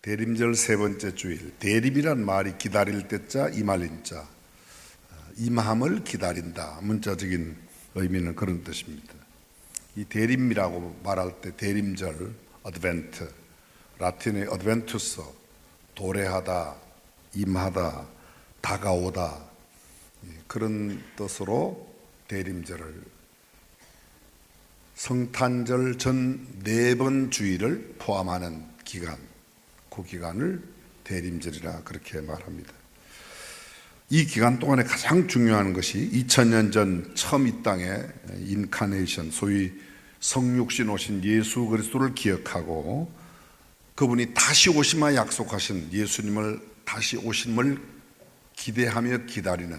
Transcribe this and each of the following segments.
대림절 세 번째 주일, 대림이란 말이 기다릴 때자 이말린자, 임함을 기다린다. 문자적인 의미는 그런 뜻입니다. 이 대림이라고 말할 때 대림절, 어드벤트, 라틴의 어드벤투스, 도래하다, 임하다, 다가오다, 그런 뜻으로 대림절을, 성탄절 전 4번 주일을 포함하는 기간, 그 기간을 대림절이라 그렇게 말합니다. 이 기간 동안에 가장 중요한 것이 2000년 전 처음 이 땅에 인카네이션, 소위 성육신 오신 예수 그리스도를 기억하고 그분이 다시 오시마 약속하신 예수님을 다시 오심을 기대하며 기다리는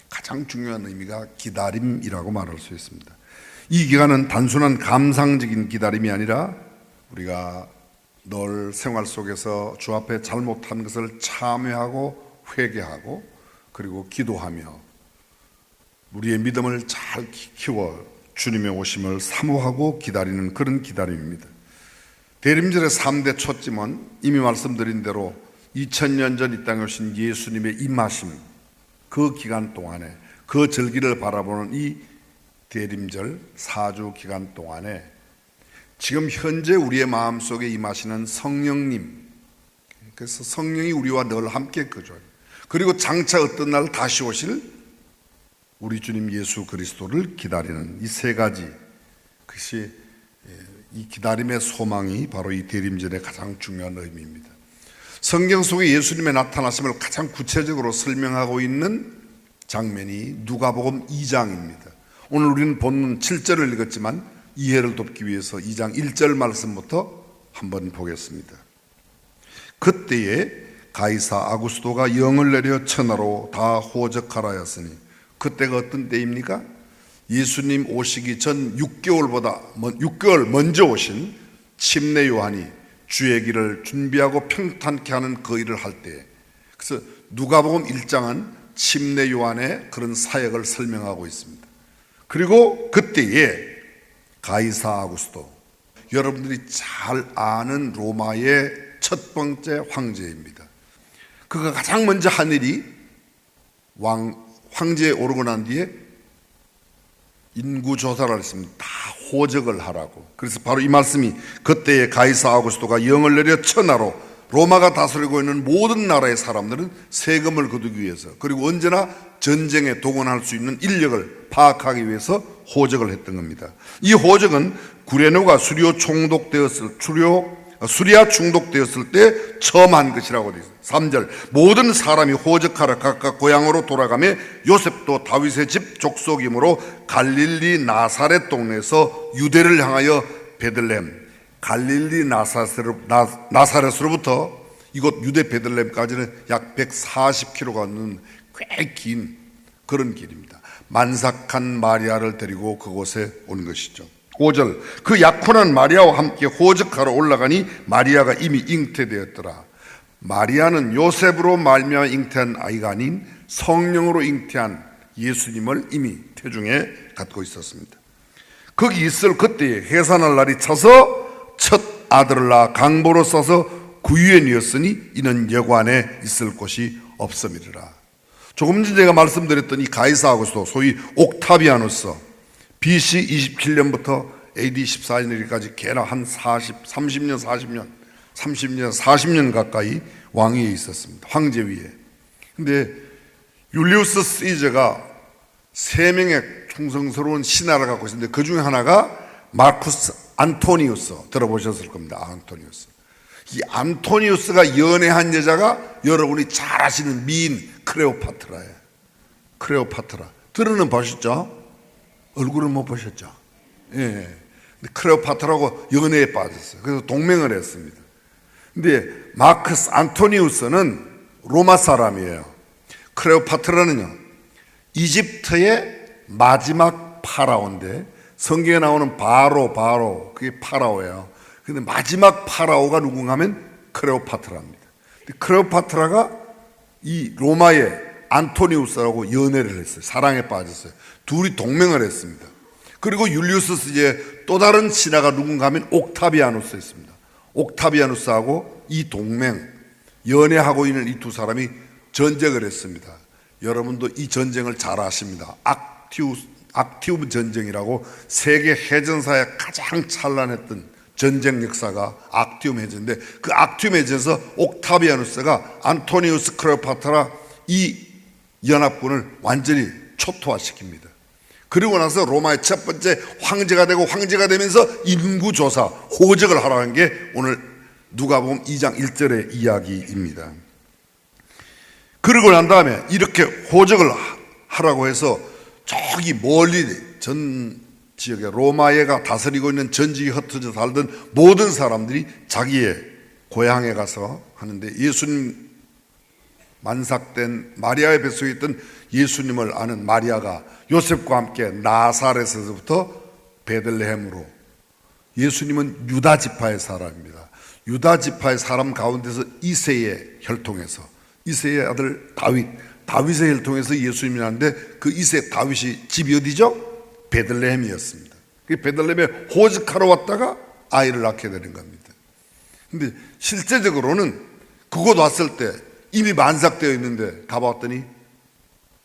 가장 중요한 의미가 기다림이라고 말할 수 있습니다. 이 기간은 단순한 감상적인 기다림이 아니라 우리가 늘 생활 속에서 주 앞에 잘못한 것을 참회하고 회개하고 그리고 기도하며 우리의 믿음을 잘 키워 주님의 오심을 사모하고 기다리는 그런 기다림입니다. 대림절의 3대 초점은 이미 말씀드린 대로 2000년 전 이 땅에 오신 예수님의 임하심, 그 기간 동안에 그 절기를 바라보는 이 대림절 4주 기간 동안에 지금 현재 우리의 마음속에 임하시는 성령님, 그래서 성령이 우리와 늘 함께 거주해요. 그리고 장차 어떤 날 다시 오실 우리 주님 예수 그리스도를 기다리는 이 세 가지, 그것이 이 기다림의 소망이 바로 이 대림절의 가장 중요한 의미입니다. 성경 속에 예수님의 나타나심을 가장 구체적으로 설명하고 있는 장면이 누가복음 2장입니다. 오늘 우리는 본문 7절을 읽었지만 이해를 돕기 위해서 2장 1절 말씀부터 한번 보겠습니다. 그때에 가이사 아구스도가 영을 내려 천하로 다 호적하라 하였으니, 그때가 어떤 때입니까? 예수님 오시기 전 6개월 먼저 오신 침례 요한이 주의 길을 준비하고 평탄케 하는 그 일을 할 때, 그래서 누가복음 1장은 침례 요한의 그런 사역을 설명하고 있습니다. 그리고 그때에 가이사 아구스도, 여러분들이 잘 아는 로마의 첫 번째 황제입니다. 그가 가장 먼저 한 일이 황제에 오르고 난 뒤에 인구조사를 했습니다. 다 호적을 하라고. 그래서 바로 이 말씀이, 그때에 가이사 아구스도가 영을 내려 천하로, 로마가 다스리고 있는 모든 나라의 사람들은 세금을 거두기 위해서, 그리고 언제나 전쟁에 동원할 수 있는 인력을 파악하기 위해서 호적을 했던 겁니다. 이 호적은 구레노가 수리아 중독되었을 때 처음 한 것이라고 되어 있습니다. 3절, 모든 사람이 호적하러 각각 고향으로 돌아가며 요셉도 다윗의 집 족속이므로 갈릴리 나사렛 동네에서 유대를 향하여 베들레헴, 갈릴리 나사렛으로부터 이곳 유대 베들레헴까지는 약 140km가 넘는 꽤 긴 그런 길입니다. 만삭한 마리아를 데리고 그곳에 온 것이죠. 5절, 그 약혼한 마리아와 함께 호적하러 올라가니 마리아가 이미 잉태되었더라. 마리아는 요셉으로 말미암아 잉태한 아이가 아닌 성령으로 잉태한 예수님을 이미 태중에 갖고 있었습니다. 거기 있을 그때에 해산할 날이 차서 첫 아들을 낳아 강보로 싸서 구유에 뉘었으니 이는 여관에 있을 곳이 없음이라. 조금 전에 제가 말씀드렸던 이 가이사 아구스도, 소위 옥타비아누스, BC 27년부터 AD 14년까지 걔나 한 40년 가까이 왕위에 있었습니다. 황제 위에. 근데 율리우스 시저가 3명의 충성스러운 신하를 갖고 있었는데 그 중에 하나가 마르쿠스 안토니우스, 들어보셨을 겁니다. 안토니우스. 이 안토니우스가 연애한 여자가 여러분이 잘 아시는 미인 클레오파트라예요. 클레오파트라. 들어는 보셨죠? 얼굴은 못 보셨죠? 예. 클레오파트라고 연애에 빠졌어요. 그래서 동맹을 했습니다. 근데 마크스 안토니우스는 로마 사람이에요. 클레오파트라는요, 이집트의 마지막 파라오인데, 성경에 나오는 바로 그게 파라오예요. 근데 마지막 파라오가 누군가 하면 클레오파트라입니다. 클레오파트라가 이 로마의 안토니우스라고 연애를 했어요. 사랑에 빠졌어요. 둘이 동맹을 했습니다. 그리고 율리우스 시제에 또 다른 신하가 누군가 하면 옥타비아누스였습니다. 옥타비아누스하고 이 동맹, 연애하고 있는 이 두 사람이 전쟁을 했습니다. 여러분도 이 전쟁을 잘 아십니다. 악티움 전쟁이라고 세계 해전사에 가장 찬란했던 전쟁 역사가 악티움 해전인데, 그 악티움 해전에서 옥타비아누스가 안토니우스 클레오파트라 이 연합군을 완전히 초토화시킵니다. 그리고 나서 로마의 첫 번째 황제가 되고, 황제가 되면서 인구조사, 호적을 하라는 게 오늘 누가복음 2장 1절의 이야기입니다. 그러고 난 다음에 이렇게 호적을 하라고 해서 저기 멀리 전 지역에 로마가 다스리고 있는 전 지역에 흩어져 살던 모든 사람들이 자기의 고향에 가서 하는데, 예수님 만삭된 마리아의 뱃속에 있던 예수님을 아는 마리아가 요셉과 함께 나사렛에서부터 베들레헴으로, 예수님은 유다 지파의 사람입니다. 유다 지파의 사람 가운데서 이새의 혈통에서, 이새의 아들 다윗의 혈통에서 예수님이 나는데, 그 이새 다윗이 집이 어디죠? 베들레헴이었습니다. 베들레헴에 호적하러 왔다가 아이를 낳게 되는 겁니다. 근데 실제적으로는 그곳 왔을 때 이미 만삭되어 있는데 가봤더니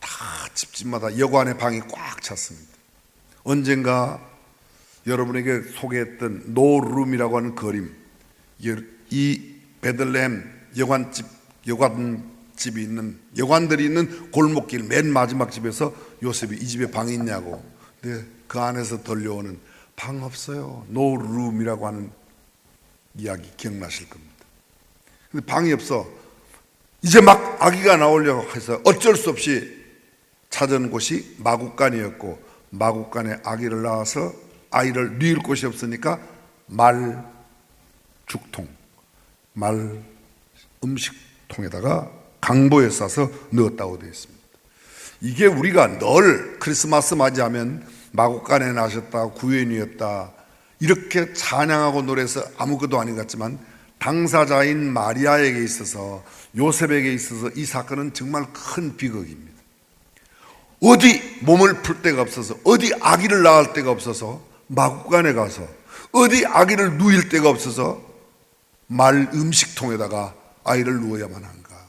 다 집집마다 여관의 방이 꽉 찼습니다. 언젠가 여러분에게 소개했던 노룸이라고 하는 그림, 이 베들레헴 여관집이 있는, 여관들이 있는 골목길 맨 마지막 집에서 요셉이 이 집에 방이 있냐고, 근데 그 안에서 들려오는 방 없어요, 노룸이라고 하는 이야기 기억나실 겁니다. 근데 방이 없어. 이제 막 아기가 나오려고 해서 어쩔 수 없이 찾은 곳이 마구간이었고, 마구간에 아기를 낳아서 아이를 뉘을 곳이 없으니까 죽통, 음식통에다가 강보에 싸서 넣었다고 되어 있습니다. 이게 우리가 늘 크리스마스 맞이하면 마구간에 나셨다, 구현이었다 이렇게 찬양하고 노래해서 아무것도 아닌 것 같지만, 당사자인 마리아에게 있어서, 요셉에게 있어서 이 사건은 정말 큰 비극입니다. 어디 몸을 풀 데가 없어서, 어디 아기를 낳을 데가 없어서 마구간에 가서, 어디 아기를 누일 데가 없어서 음식통에다가 아이를 누워야만 한가.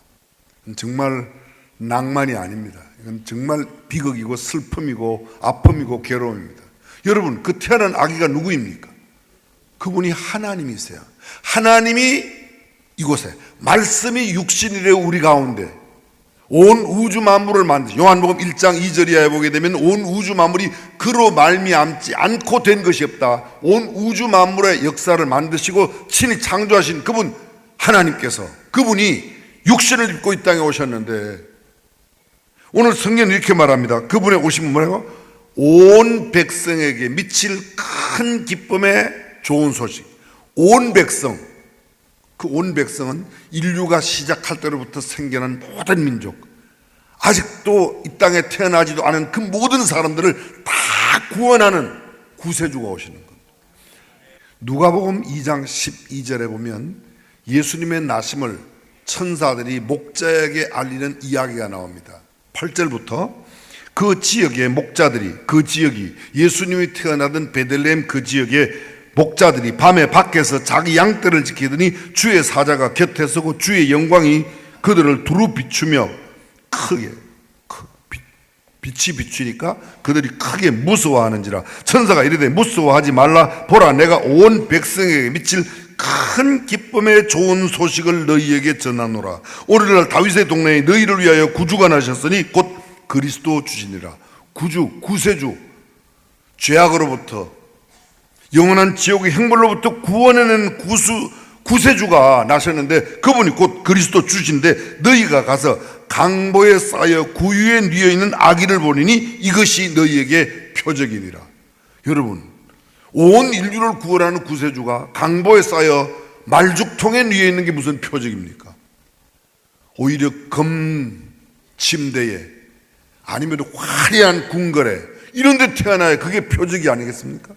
정말 낭만이 아닙니다. 이건 정말 비극이고 슬픔이고 아픔이고 괴로움입니다. 여러분, 그 태어난 아기가 누구입니까? 그분이 하나님이세요. 하나님이 이곳에 말씀이 육신이 되어 우리 가운데 온 우주 만물을 만드시, 요한복음 1장 2절 이하에 보게 되면 온 우주 만물이 그로 말미암지 않고 된 것이 없다. 온 우주 만물의 역사를 만드시고 친히 창조하신 그분 하나님께서, 그분이 육신을 입고 이 땅에 오셨는데, 오늘 성경은 이렇게 말합니다. 그분의 오심은 뭐라고? 온 백성에게 미칠 큰 기쁨의 좋은 소식. 온 백성, 그 온 백성은 인류가 시작할 때로부터 생겨난 모든 민족, 아직도 이 땅에 태어나지도 않은 그 모든 사람들을 다 구원하는 구세주가 오시는 겁니다. 누가복음 2장 12절에 보면 예수님의 나심을 천사들이 목자에게 알리는 이야기가 나옵니다. 8절부터 그 지역의 목자들이, 그 지역이 예수님이 태어나던 베들레헴 그 지역의 목자들이 밤에 밖에서 자기 양떼를 지키더니 주의 사자가 곁에 서고 주의 영광이 그들을 두루 비추며 크게, 빛이 비추니까 그들이 크게 무서워하는지라. 천사가 이르되 무서워하지 말라. 보라, 내가 온 백성에게 미칠 큰 기쁨의 좋은 소식을 너희에게 전하노라. 오늘날 다윗의 동네에 너희를 위하여 구주가 나셨으니 곧 그리스도 주시니라. 구세주, 죄악으로부터, 영원한 지옥의 형벌로부터 구원해낸 구세주가 나셨는데, 그분이 곧 그리스도 주신데, 너희가 가서 강보에 쌓여 구유에 뉘어 있는 아기를 보리니 이것이 너희에게 표적이니라. 여러분, 온 인류를 구원하는 구세주가 강보에 쌓여 말죽통에 뉘어 있는 게 무슨 표적입니까? 오히려 금 침대에, 아니면 화려한 궁궐에 이런 데 태어나야 그게 표적이 아니겠습니까?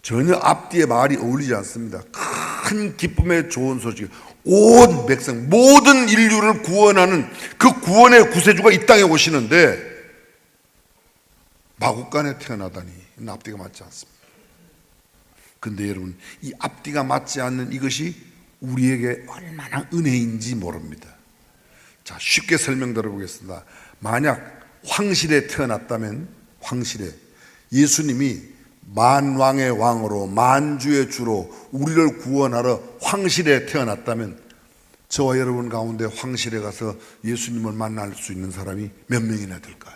전혀 앞뒤에 말이 어울리지 않습니다. 큰 기쁨의 좋은 소식, 온 백성, 모든 인류를 구원하는 그 구원의 구세주가 이 땅에 오시는데 마구간에 태어나다니 앞뒤가 맞지 않습니다. 근데 여러분, 이 앞뒤가 맞지 않는 이것이 우리에게 얼마나 은혜인지 모릅니다. 자, 쉽게 설명드려 보겠습니다. 만약 황실에 태어났다면, 황실에 예수님이 만왕의 왕으로 만주의 주로 우리를 구원하러 황실에 태어났다면, 저와 여러분 가운데 황실에 가서 예수님을 만날 수 있는 사람이 몇 명이나 될까요?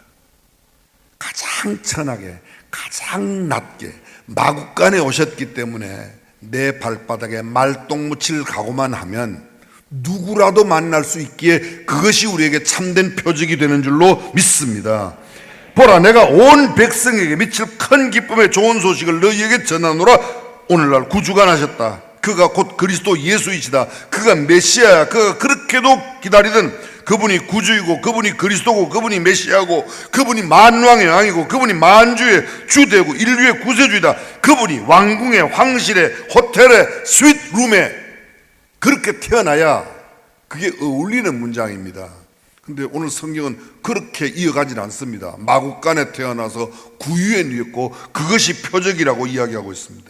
가장 천하게, 가장 낮게 마국간에 오셨기 때문에 내 발바닥에 말똥 묻힐 각오만 하면 누구라도 만날 수 있기에 그것이 우리에게 참된 표적이 되는 줄로 믿습니다. 보라, 내가 온 백성에게 미칠 큰 기쁨의 좋은 소식을 너희에게 전하노라. 오늘날 구주가 나셨다. 그가 곧 그리스도 예수이시다. 그가 메시아야. 그가 그렇게도 기다리던 그분이 구주이고, 그분이 그리스도고, 그분이 메시아고, 그분이 만왕의 왕이고, 그분이 만주의 주되고 인류의 구세주이다. 그분이 왕궁에, 황실에, 호텔에, 스윗룸에 그렇게 태어나야 그게 어울리는 문장입니다. 근데 오늘 성경은 그렇게 이어가진 않습니다. 마국간에 태어나서 구유에 누웠고 그것이 표적이라고 이야기하고 있습니다.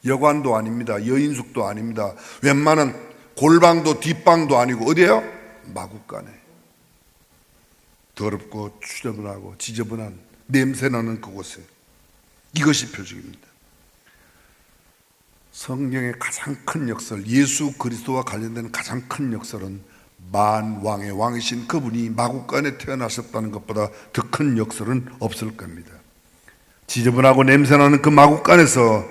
여관도 아닙니다. 여인숙도 아닙니다. 웬만한 골방도 뒷방도 아니고 어디예요? 마국간에. 더럽고 추저분하고 지저분한 냄새나는 그곳에. 이것이 표적입니다. 성경의 가장 큰 역설, 예수 그리스도와 관련된 가장 큰 역설은 만왕의 왕이신 그분이 마국간에 태어나셨다는 것보다 더 큰 역설은 없을 겁니다. 지저분하고 냄새나는 그 마국간에서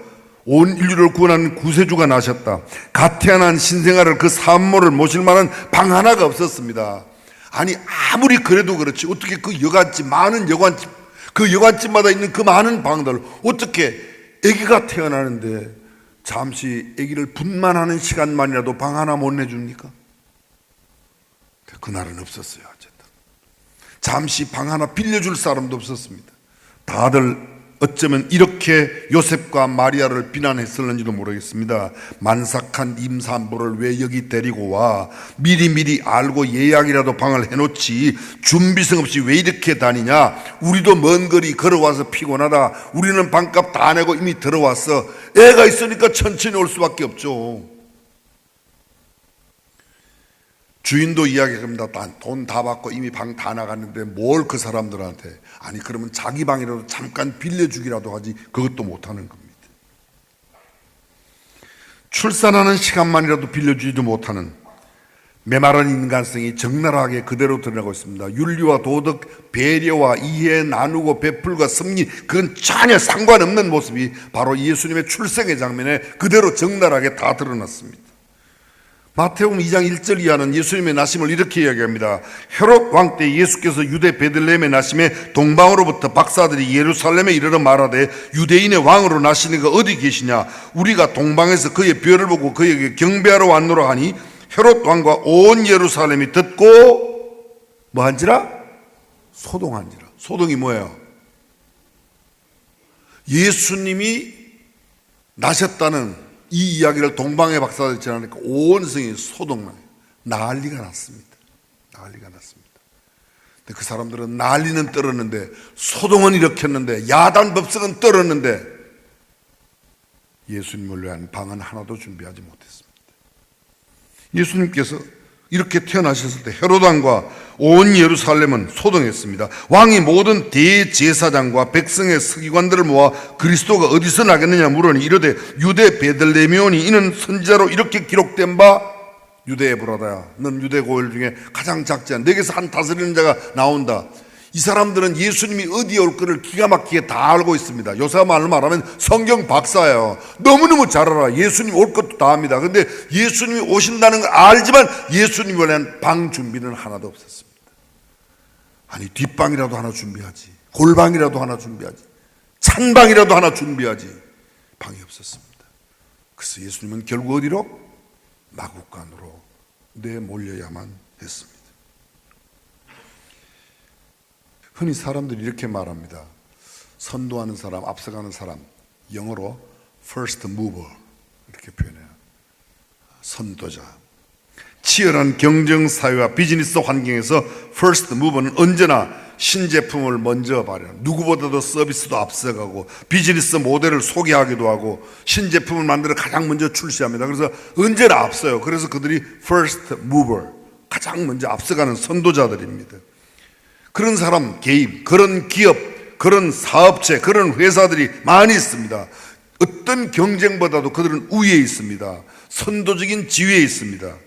온 인류를 구원하는 구세주가 나셨다. 갓 태어난 신생아를, 그 산모를 모실 만한 방 하나가 없었습니다. 아니, 아무리 그래도 그렇지 어떻게 그 여관집, 많은 여관집, 그 여관집마다 있는 그 많은 방들, 어떻게 아기가 태어나는데 잠시 아기를 분만하는 시간만이라도 방 하나 못 내줍니까? 그날은 없었어요. 어쨌든 잠시 방 하나 빌려줄 사람도 없었습니다. 다들 어쩌면 이렇게 요셉과 마리아를 비난했을는지도 모르겠습니다. 만삭한 임산부를 왜 여기 데리고 와? 미리 알고 예약이라도 방을 해놓지 준비성 없이 왜 이렇게 다니냐? 우리도 먼 거리 걸어와서 피곤하다. 우리는 방값 다 내고 이미 들어왔어. 애가 있으니까 천천히 올 수밖에 없죠. 주인도 이야기합니다. 돈 다 받고 이미 방 다 나갔는데 뭘 그 사람들한테. 아니, 그러면 자기 방이라도 잠깐 빌려주기라도 하지 그것도 못하는 겁니다. 출산하는 시간만이라도 빌려주지도 못하는 메마른 인간성이 적나라하게 그대로 드러나고 있습니다. 윤리와 도덕, 배려와 이해, 나누고 베풀과 섭리, 그건 전혀 상관없는 모습이 바로 예수님의 출생의 장면에 그대로 적나라하게 다 드러났습니다. 마태복음 2장 1절 이하는 예수님의 나심을 이렇게 이야기합니다. 헤롯 왕 때 예수께서 유대 베들레헴에 나심에 동방으로부터 박사들이 예루살렘에 이르러 말하되 유대인의 왕으로 나시는 가 어디 계시냐? 우리가 동방에서 그의 별을 보고 그에게 경배하러 왔노라 하니 헤롯 왕과 온 예루살렘이 듣고 뭐한지라? 소동한지라. 소동이 뭐예요? 예수님이 나셨다는 이 이야기를 동방의 박사들이 전하니까 온 성이 소동나요. 난리가 났습니다. 난리가 났습니다. 근데 그 사람들은 난리는 떨었는데, 소동은 일으켰는데, 야단 법석은 떨었는데 예수님을 위한 방은 하나도 준비하지 못했습니다. 예수님께서 이렇게 태어나셨을 때 헤롯 왕과 온 예루살렘은 소동했습니다. 왕이 모든 대제사장과 백성의 서기관들을 모아 그리스도가 어디서 나겠느냐 물으니 이르되 유대 베들레헴이오니 이는 선지자로 이렇게 기록된 바 유대 에브라다야, 넌 유대 고을 중에 가장 작지 않아. 내게서 한 다스리는 자가 나온다. 이 사람들은 예수님이 어디에 올 거를 기가 막히게 다 알고 있습니다. 요새 말로 말하면 성경 박사예요. 너무너무 잘 알아. 예수님 올 것도 다 압니다. 근데 예수님이 오신다는 걸 알지만 예수님을 위한 방 준비는 하나도 없었습니다. 아니, 뒷방이라도 하나 준비하지, 골방이라도 하나 준비하지, 찬방이라도 하나 준비하지, 방이 없었습니다. 그래서 예수님은 결국 어디로? 마국간으로 내몰려야만 했습니다. 흔히 사람들이 이렇게 말합니다. 선도하는 사람, 앞서가는 사람, 영어로 first mover 이렇게 표현해요. 선도자. 치열한 경쟁 사회와 비즈니스 환경에서 first mover는 언제나 신제품을 먼저 발현, 누구보다도 서비스도 앞서가고 비즈니스 모델을 소개하기도 하고 신제품을 만들어 가장 먼저 출시합니다. 그래서 언제나 앞서요. 그래서 그들이 first mover, 가장 먼저 앞서가는 선도자들입니다. 그런 사람, 개인, 그런 기업, 그런 사업체, 그런 회사들이 많이 있습니다. 어떤 경쟁보다도 그들은 우위에 있습니다. 선도적인 지위에 있습니다.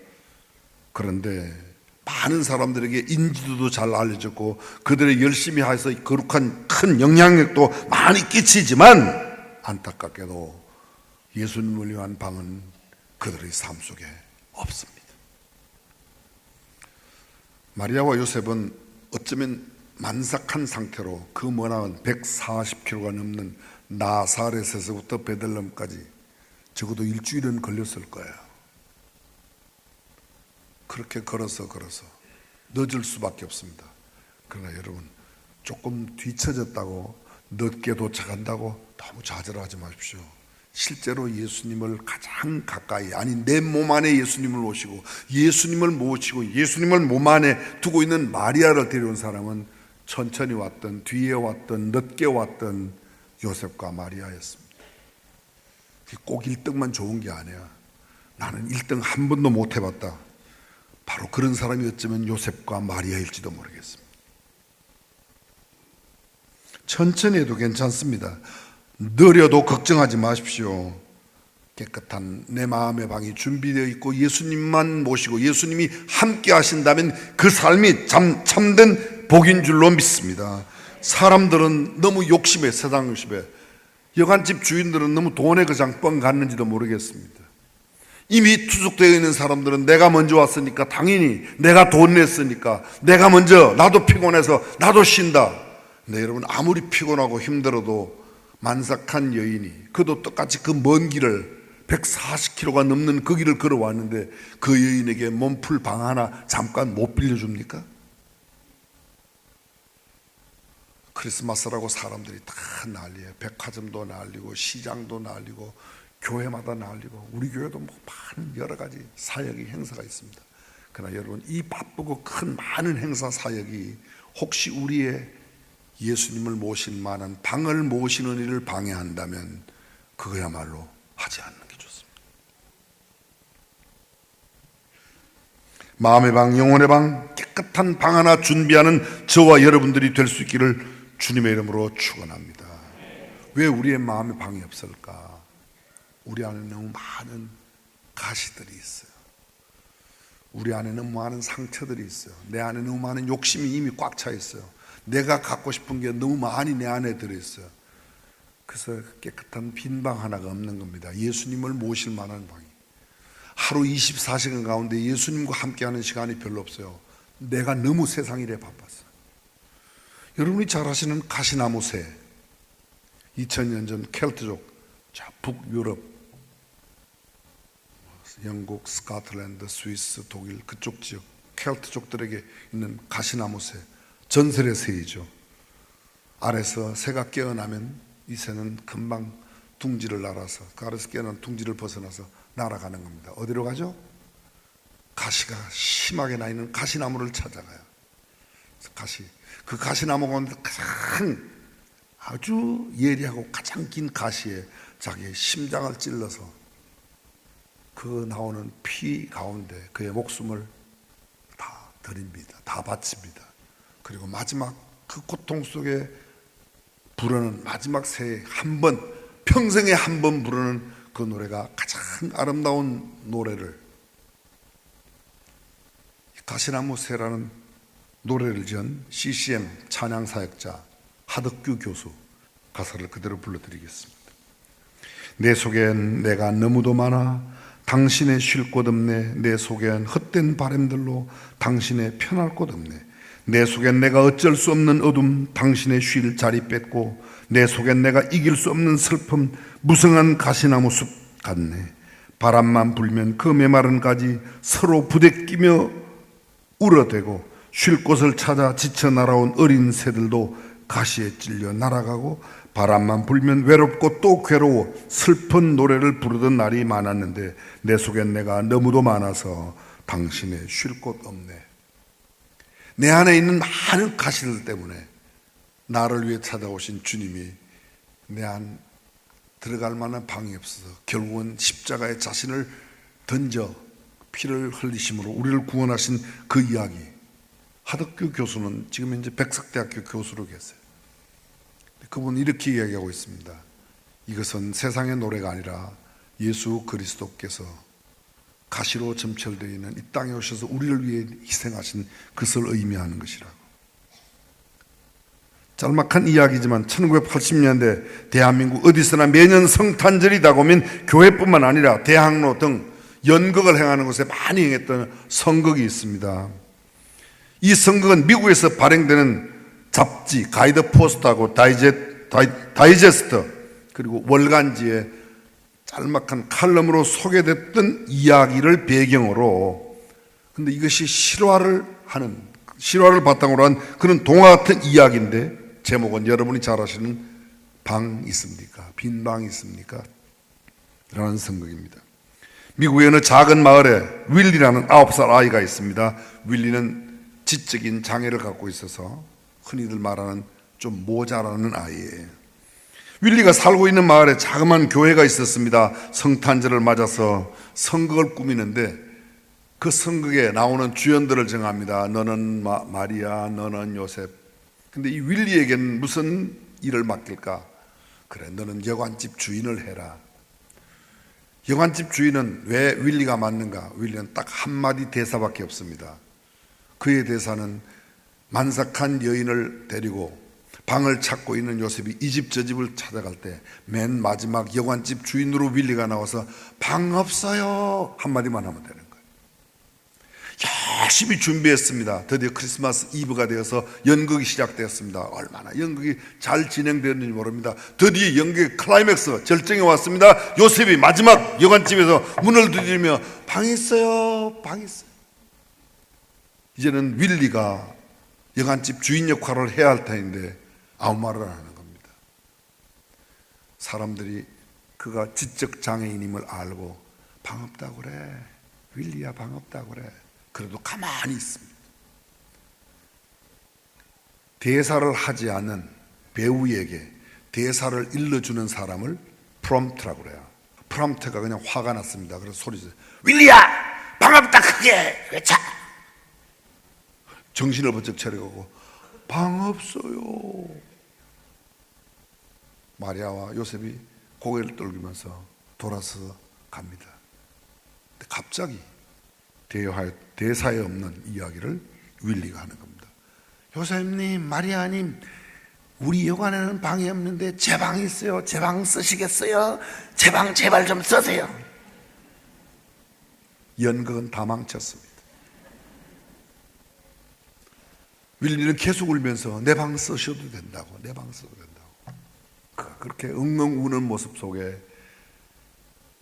그런데 많은 사람들에게 인지도도 잘 알려졌고 그들의 열심히 해서 거룩한 큰 영향력도 많이 끼치지만 안타깝게도 예수님을 위한 방은 그들의 삶 속에 없습니다. 마리아와 요셉은 어쩌면 만삭한 상태로 그 머나먼 140km가 넘는 나사렛에서부터 베들레헴까지 적어도 일주일은 걸렸을 거예요. 그렇게 걸어서 늦을 수밖에 없습니다. 그러나 여러분, 조금 뒤처졌다고 늦게 도착한다고 너무 좌절하지 마십시오. 실제로 예수님을 가장 가까이, 아니 내 몸 안에 예수님을 모시고 예수님을 모시고 예수님을 몸 안에 두고 있는 마리아를 데려온 사람은 천천히 왔던, 뒤에 왔던, 늦게 왔던 요셉과 마리아였습니다. 꼭 1등만 좋은 게 아니야. 나는 1등 한 번도 못 해봤다. 바로 그런 사람이 어쩌면 요셉과 마리아일지도 모르겠습니다. 천천히 해도 괜찮습니다. 느려도 걱정하지 마십시오. 깨끗한 내 마음의 방이 준비되어 있고 예수님만 모시고 예수님이 함께 하신다면 그 삶이 참된 복인 줄로 믿습니다. 사람들은 너무 욕심에, 세상 욕심에, 여관집 주인들은 너무 돈에 그냥 뻥 갔는지도 모르겠습니다. 이미 투숙되어 있는 사람들은 내가 먼저 왔으니까 당연히 내가 돈 냈으니까 내가 먼저, 나도 피곤해서 나도 쉰다. 근데 여러분, 아무리 피곤하고 힘들어도 만삭한 여인이, 그도 똑같이 그 먼 길을 140km가 넘는 그 길을 걸어왔는데 그 여인에게 몸풀 방 하나 잠깐 못 빌려줍니까? 크리스마스라고 사람들이 다 난리예요. 백화점도 난리고 시장도 난리고 교회마다 난리고, 우리 교회도 뭐 많은 여러 가지 사역이, 행사가 있습니다. 그러나 여러분, 이 바쁘고 큰 많은 행사 사역이 혹시 우리의 예수님을 모신 만한 방을 모시는 일을 방해한다면 그거야말로 하지 않는 게 좋습니다. 마음의 방, 영혼의 방, 깨끗한 방 하나 준비하는 저와 여러분들이 될 수 있기를 주님의 이름으로 축원합니다. 왜 우리의 마음의 방이 없을까? 우리 안에 너무 많은 가시들이 있어요. 우리 안에 너무 많은 상처들이 있어요. 내 안에 너무 많은 욕심이 이미 꽉 차 있어요. 내가 갖고 싶은 게 너무 많이 내 안에 들어있어요. 그래서 깨끗한 빈 방 하나가 없는 겁니다. 예수님을 모실 만한 방이. 하루 24시간 가운데 예수님과 함께하는 시간이 별로 없어요. 내가 너무 세상 일에 바빴어요. 여러분이 잘 아시는 가시나무새, 2000년 전 켈트족, 북유럽, 영국, 스코틀랜드, 스위스, 독일 그쪽 지역 켈트족들에게 있는 가시나무새, 전설의 새이죠. 알에서 새가 깨어나면 이 새는 금방 둥지를 날아서, 그 알에서 깨어난 둥지를 벗어나서 날아가는 겁니다. 어디로 가죠? 가시가 심하게 나 있는 가시나무를 찾아가요. 그 가시나무 가운데 가장 아주 예리하고 가장 긴 가시에 자기의 심장을 찔러서 그 나오는 피 가운데 그의 목숨을 다 드립니다. 다 바칩니다. 그리고 마지막 그 고통 속에 부르는 마지막 새에 한 번, 평생에 한 번 부르는 그 노래가 가장 아름다운 노래를, 가시나무 새라는 노래를 지은 CCM 찬양사역자 하덕규 교수 가사를 그대로 불러드리겠습니다. 내 속엔 내가 너무도 많아 당신의 쉴 곳 없네. 내 속엔 헛된 바람들로 당신의 편할 곳 없네. 내 속엔 내가 어쩔 수 없는 어둠 당신의 쉴 자리 뺏고, 내 속엔 내가 이길 수 없는 슬픔 무성한 가시나무 숲 같네. 바람만 불면 그 메마른 가지 서로 부대끼며 울어대고, 쉴 곳을 찾아 지쳐 날아온 어린 새들도 가시에 찔려 날아가고, 바람만 불면 외롭고 또 괴로워 슬픈 노래를 부르던 날이 많았는데 내 속엔 내가 너무도 많아서 당신의 쉴 곳 없네. 내 안에 있는 많은 가시들 때문에 나를 위해 찾아오신 주님이 내 안 들어갈 만한 방이 없어서 결국은 십자가에 자신을 던져 피를 흘리심으로 우리를 구원하신 그 이야기. 하덕규 교수는 지금 현재 백석대학교 교수로 계세요. 그분은 이렇게 이야기하고 있습니다. 이것은 세상의 노래가 아니라 예수 그리스도께서 가시로 점철되어 있는 이 땅에 오셔서 우리를 위해 희생하신 그것을 의미하는 것이라고. 짤막한 이야기지만 1980년대 대한민국 어디서나 매년 성탄절이 다가오면 교회뿐만 아니라 대학로 등 연극을 행하는 곳에 많이 행했던 선극이 있습니다. 이 선극은 미국에서 발행되는 잡지, 가이드 포스트하고 다이제스트 그리고 월간지에 짤막한 칼럼으로 소개됐던 이야기를 배경으로, 근데 이것이 실화를 바탕으로 한 그런 동화 같은 이야기인데 제목은 여러분이 잘 아시는 방 있습니까? 빈 방 있습니까? 라는 선극입니다. 미국의 어느 작은 마을에 윌리라는 9살 아이가 있습니다. 윌리는 지적인 장애를 갖고 있어서 흔히들 말하는 좀 모자라는 아이예요. 윌리가 살고 있는 마을에 자그마한 교회가 있었습니다. 성탄절을 맞아서 선극을 꾸미는데 그 선극에 나오는 주연들을 정합니다. 너는 마리아, 너는 요셉. 근데 이 윌리에게는 무슨 일을 맡길까? 그래, 너는 여관집 주인을 해라. 여관집 주인은 왜 윌리가 맞는가? 윌리는 딱 한마디 대사밖에 없습니다. 그의 대사는 만삭한 여인을 데리고 방을 찾고 있는 요셉이 이 집 저 집을 찾아갈 때 맨 마지막 여관집 주인으로 윌리가 나와서 방 없어요 한마디만 하면 되는 거예요. 열심히 준비했습니다. 드디어 크리스마스 이브가 되어서 연극이 시작되었습니다. 얼마나 연극이 잘 진행되었는지 모릅니다. 드디어 연극의 클라이맥스 절정에 왔습니다. 요셉이 마지막 여관집에서 문을 두드리며 방 있어요, 방 있어요. 이제는 윌리가 여관집 주인 역할을 해야 할 터인데 아무 말을 안 하는 겁니다. 사람들이 그가 지적 장애인임을 알고 방 없다고 그래, 윌리야 방 없다고 그래. 그래도 가만히 있습니다. 대사를 하지 않는 배우에게 대사를 일러주는 사람을 프롬프트라고 그래요. 프롬프트가 그냥 화가 났습니다. 그래서 소리죠. 윌리야 방 없다 크게 외쳐. 정신을 번쩍 차리고 방 없어요. 마리아와 요셉이 고개를 떨구면서 돌아서 갑니다. 근데 갑자기 대사에 없는 이야기를 윌리가 하는 겁니다. 요셉님, 마리아님, 우리 여관에는 방이 없는데 제 방이 있어요. 제 방 쓰시겠어요? 제 방 제발 좀 쓰세요. 연극은 다 망쳤습니다. 윌리는 계속 울면서 내 방 쓰셔도 된다고, 내 방 써도 된다고. 그렇게 엉엉 우는 모습 속에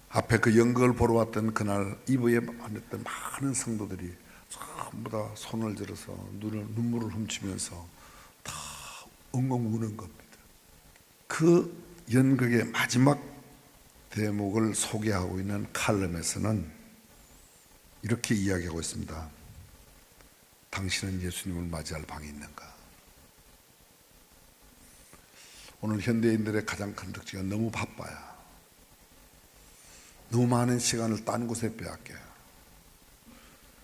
앞에 그 연극을 보러 왔던 그날 이브에 앉았던 많은 성도들이 전부 다 손을 들어서 눈물을 훔치면서 다 엉엉 우는 겁니다. 그 연극의 마지막 대목을 소개하고 있는 칼럼에서는 이렇게 이야기하고 있습니다. 당신은 예수님을 맞이할 방이 있는가? 오늘 현대인들의 가장 큰 특징은 너무 바빠요. 너무 많은 시간을 딴 곳에 빼앗겨요.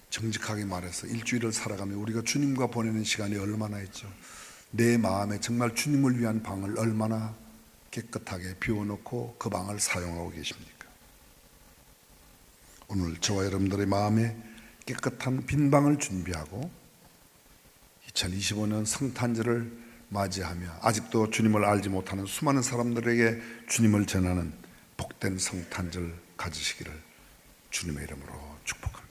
정직하게 말해서 일주일을 살아가며 우리가 주님과 보내는 시간이 얼마나 있죠? 내 마음에 정말 주님을 위한 방을 얼마나 깨끗하게 비워놓고 그 방을 사용하고 계십니까? 오늘 저와 여러분들의 마음에 깨끗한 빈 방을 준비하고 2025년 성탄절을 맞이하며 아직도 주님을 알지 못하는 수많은 사람들에게 주님을 전하는 복된 성탄절 가지시기를 주님의 이름으로 축복합니다.